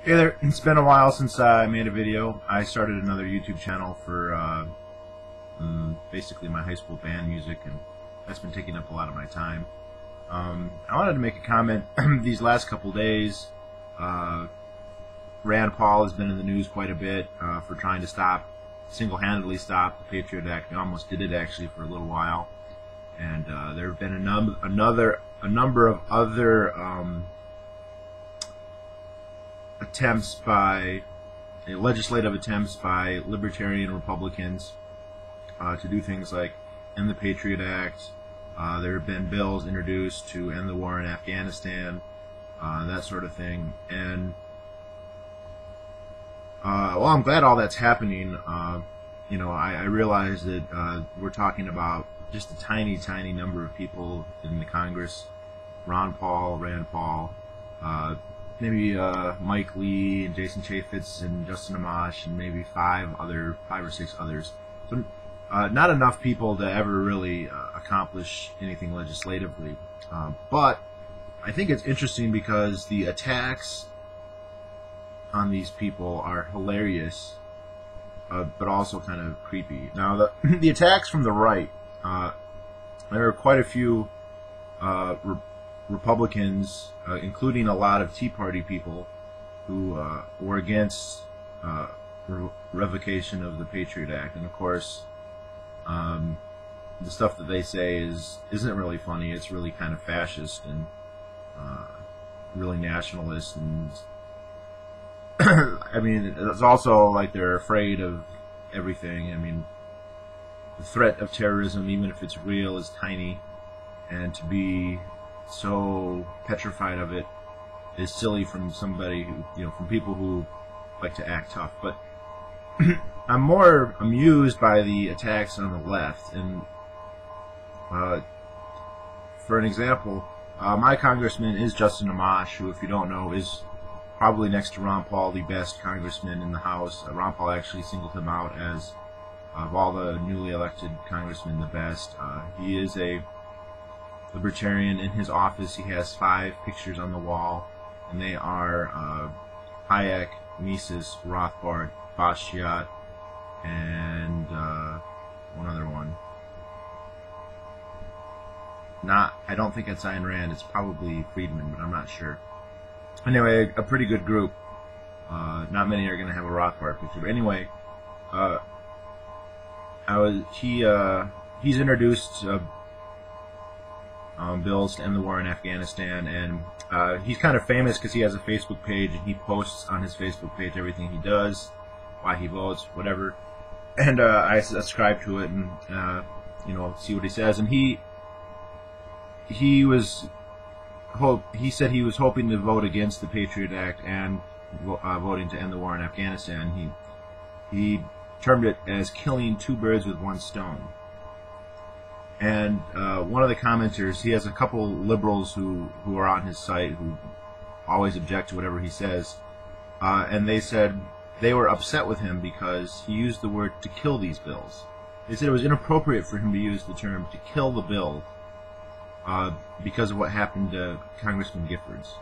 Hey there, it's been a while since I made a video. I started another YouTube channel for basically my high school band music, and that's been taking up a lot of my time. I wanted to make a comment. These last couple days, Rand Paul has been in the news quite a bit for trying to single-handedly stop the Patriot Act. He almost did it actually for a little while, and there have been a number of other legislative attempts by libertarian Republicans to do things like end the Patriot Act. There have been bills introduced to end the war in Afghanistan, that sort of thing. And well, I'm glad all that's happening. You know, I realize that we're talking about just a tiny number of people in the Congress: Rand Paul, maybe Mike Lee and Jason Chaffetz and Justin Amash and maybe five or six others. So not enough people to ever really accomplish anything legislatively. But I think it's interesting because the attacks on these people are hilarious, but also kind of creepy. Now, the attacks from the right, there are quite a few Republicans, including a lot of Tea Party people, who were against revocation of the Patriot Act. And of course, the stuff that they say isn't really funny. It's really kind of fascist and really nationalist. And I mean, it's also like they're afraid of everything. I mean, the threat of terrorism, even if it's real, is tiny, and to be so petrified of it is silly from somebody who, you know, from people who like to act tough. But I'm more amused by the attacks on the left. And for an example, my congressman is Justin Amash, who, if you don't know, is probably next to Ron Paul the best congressman in the House. Ron Paul actually singled him out as, of all the newly elected congressmen, the best. He is a libertarian. In his office, he has 5 pictures on the wall, and they are Hayek, Mises, Rothbard, Bastiat, and one other one. I don't think it's Ayn Rand. It's probably Friedman, but I'm not sure. Anyway, a pretty good group. Not many are going to have a Rothbard picture. But anyway, he's introduced bills to end the war in Afghanistan, and he's kind of famous because he has a Facebook page, and he posts on his Facebook page everything he does, why he votes, whatever. And I subscribe to it and you know, see what he says. And he said he was hoping to vote against the Patriot Act and voting to end the war in Afghanistan. He termed it as killing 2 birds with 1 stone. And one of the commenters, he has a couple liberals who are on his site who always object to whatever he says, and they said they were upset with him because he used the word "to kill" these bills. They said it was inappropriate for him to use the term "to kill the bill" because of what happened to Congressman Giffords.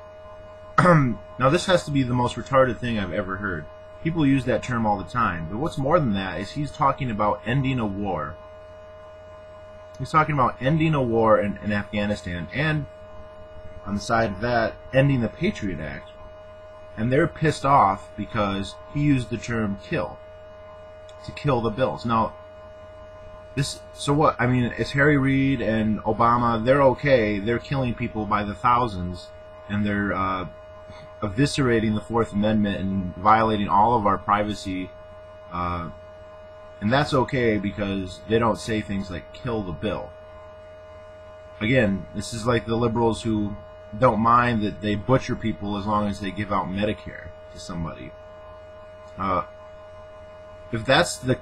Now, this has to be the most retarded thing I've ever heard. People use that term all the time, but what's more than that is he's talking about ending a war. He's talking about ending a war in Afghanistan, and on the side of that, ending the Patriot Act. And they're pissed off because he used the term "kill," to kill the bills. Now, so what? I mean, it's Harry Reid and Obama. They're okay. They're killing people by the thousands, and they're eviscerating the 4th Amendment and violating all of our privacy. And that's okay because they don't say things like "kill the bill." Again, this is like the liberals who don't mind that they butcher people as long as they give out Medicare to somebody. If that's the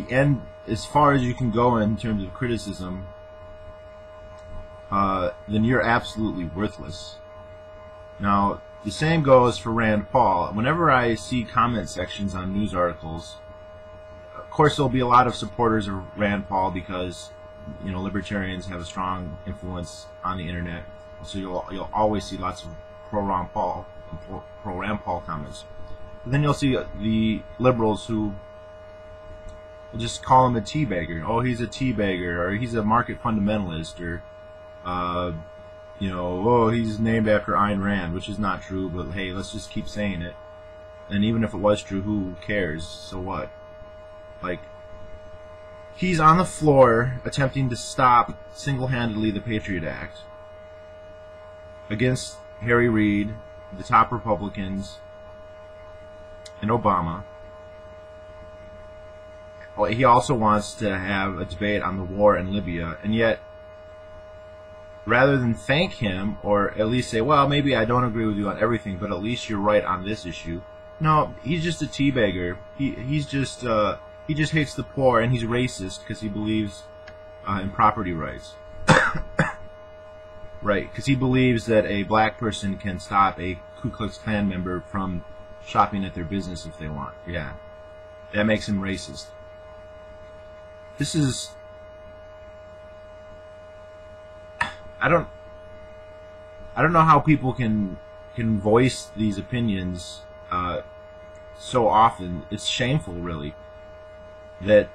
end, as far as you can go in terms of criticism, then you're absolutely worthless. Now, the same goes for Rand Paul. Whenever I see comment sections on news articles, of course there'll be a lot of supporters of Rand Paul because, you know, libertarians have a strong influence on the internet. So you'll always see lots of pro Ron Paul pro-Rand Paul comments. But then you'll see the liberals who will just call him a teabagger. Oh, he's a teabagger, or he's a market fundamentalist, or oh, he's named after Ayn Rand, which is not true. But hey, let's just keep saying it. And even if it was true, who cares? So what? Like, he's on the floor attempting to stop single-handedly the Patriot Act against Harry Reid, the top Republicans, and Obama. He also wants to have a debate on the war in Libya, and yet, rather than thank him, or at least say, well, maybe I don't agree with you on everything, but at least you're right on this issue. No, he's just a teabagger. He just hates the poor, and he's racist because he believes in property rights. Right, because he believes that a black person can stop a Ku Klux Klan member from shopping at their business if they want. Yeah, that makes him racist. This is... I don't know how people can voice these opinions so often. It's shameful, really, that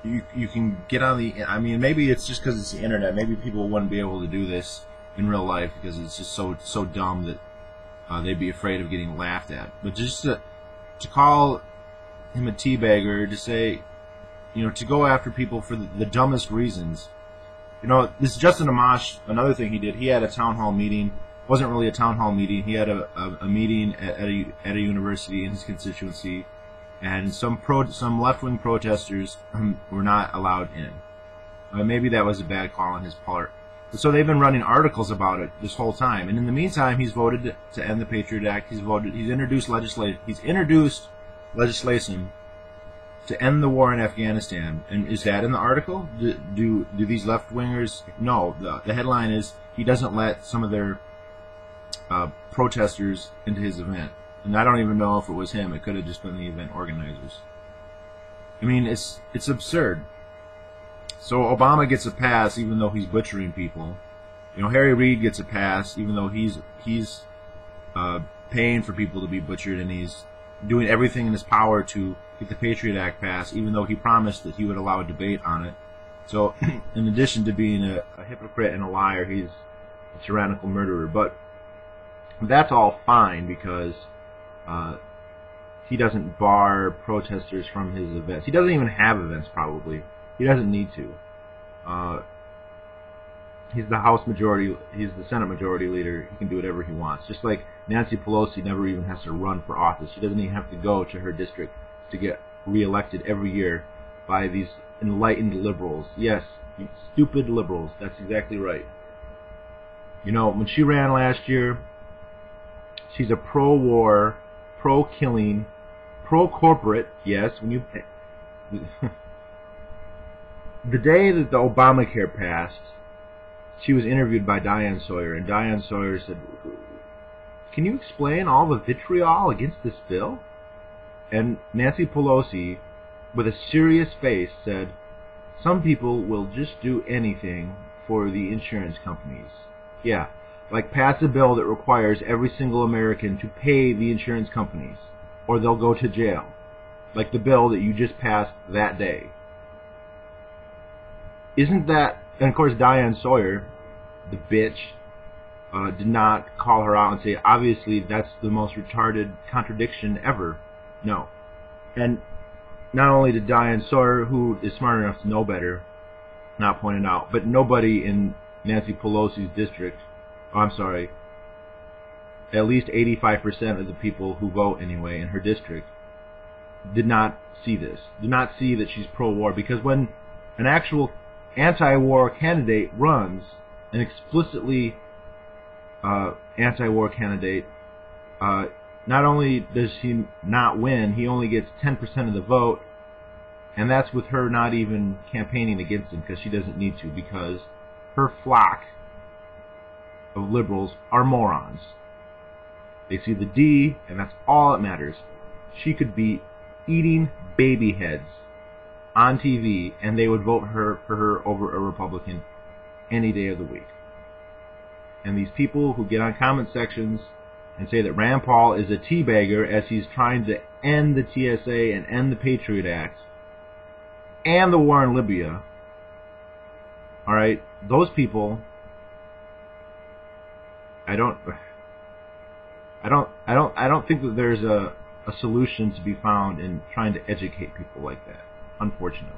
you can get on the... I mean, maybe it's just because it's the internet. Maybe people wouldn't be able to do this in real life because it's just so dumb that they'd be afraid of getting laughed at. But just to call him a teabagger, to say, to go after people for the dumbest reasons. This is Justin Amash. Another thing he did, he had a town hall meeting. It wasn't really a town hall meeting. He had a meeting at a university in his constituency, and some left-wing protesters were not allowed in. Maybe that was a bad call on his part. But so they've been running articles about it this whole time, and in the meantime, he's voted to end the Patriot Act. He's introduced legislation to end the war in Afghanistan. And is that in the article? Do these left-wingers? No. The headline is, he doesn't let some of their protesters into his event. And I don't even know if it was him. It could have just been the event organizers. I mean, it's absurd. So Obama gets a pass even though he's butchering people. Harry Reid gets a pass even though he's paying for people to be butchered, and he's doing everything in his power to get the Patriot Act passed, even though he promised that he would allow a debate on it. So, in addition to being a hypocrite and a liar, he's a tyrannical murderer. But that's all fine because he doesn't bar protesters from his events. He doesn't even have events, probably. He doesn't need to. He's the Senate Majority Leader. He can do whatever he wants. Just like Nancy Pelosi never even has to run for office. She doesn't even have to go to her district to get reelected every year by these enlightened liberals. Yes, stupid liberals. That's exactly right. When she ran last year, she's a pro-war, pro-killing, pro-corporate. Yes, when you... The day that the Obamacare passed, she was interviewed by Diane Sawyer, and Diane Sawyer said, "Can you explain all the vitriol against this bill?" And Nancy Pelosi, with a serious face, said, "Some people will just do anything for the insurance companies." Yeah, like pass a bill that requires every single American to pay the insurance companies, or they'll go to jail. Like the bill that you just passed that day. Isn't that... And of course Diane Sawyer, the bitch, did not call her out and say, obviously that's the most retarded contradiction ever. No. And not only did Diane Sawyer, who is smart enough to know better, not point it out, but nobody in Nancy Pelosi's district, at least 85% of the people who vote anyway in her district, did not see this. Did not see that she's pro-war, because when an actual anti-war candidate runs, an explicitly anti-war candidate, not only does he not win, he only gets 10% of the vote, and that's with her not even campaigning against him, because she doesn't need to, because her flock of liberals are morons. They see the D, and that's all that matters. She could be eating baby heads on TV, and they would vote for her over a Republican any day of the week. And these people who get on comment sections and say that Rand Paul is a teabagger as he's trying to end the TSA and end the Patriot Act and the war in Libya, all right, those people, I don't think that there's a solution to be found in trying to educate people like that, unfortunately.